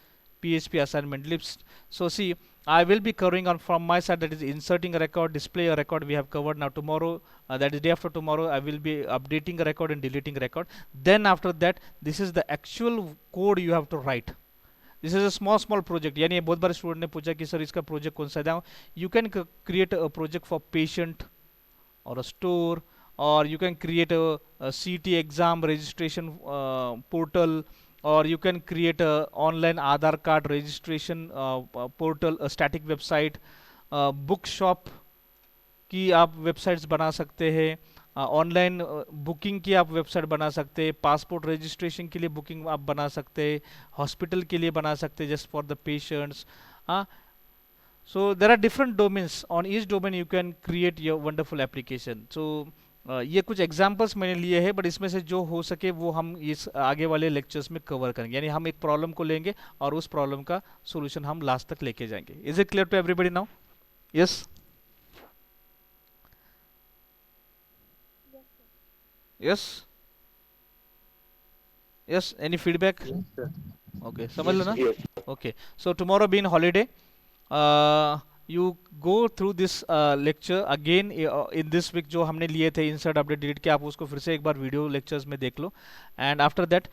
PHP assignment list. So see, I will be covering on from my side, that is inserting a record, display a record we have covered. Now tomorrow, that is day after tomorrow, I will be updating a record and deleting a record. Then after that, this is the actual code you have to write. This is a small project, यानी बहुत बार student ने पूछा कि sir इसका project कौन सा है, you can create a project for patient or a store, or you can create a CT exam registration portal, or you can create a online Aadhaar card registration portal, a static website, book shop की आप websites बना सकते हैं, online booking की आप website बना सकते हैं, पासपोर्ट रजिस्ट्रेशन के लिए बुकिंग आप बना सकते हैं, हॉस्पिटल के लिए बना सकते हैं just for the patients. So there are different domains. On each domain you can create your wonderful application. So ये कुछ एग्जांपल्स मैंने लिए हैं, बट इसमें से जो हो सके वो हम इस आगे वाले लेक्चर्स में कवर करेंगे, यानी हम एक प्रॉब्लम को लेंगे और उस प्रॉब्लम का सॉल्यूशन हम लास्ट तक लेके जाएंगे. Is it clear to everybody now? Yes, yes, yes. Any feedback? Yes, sir. Okay, समझ लो Yes, ना. sir. Okay, so tomorrow been holiday, you go through this lecture again in this week. जो हमने लिए थे इंसर्ट अपडेट डिलीट के, आप उसको फिर से एक बार वीडियो लेक्चर्स में देख लो, एंड आफ्टर दैट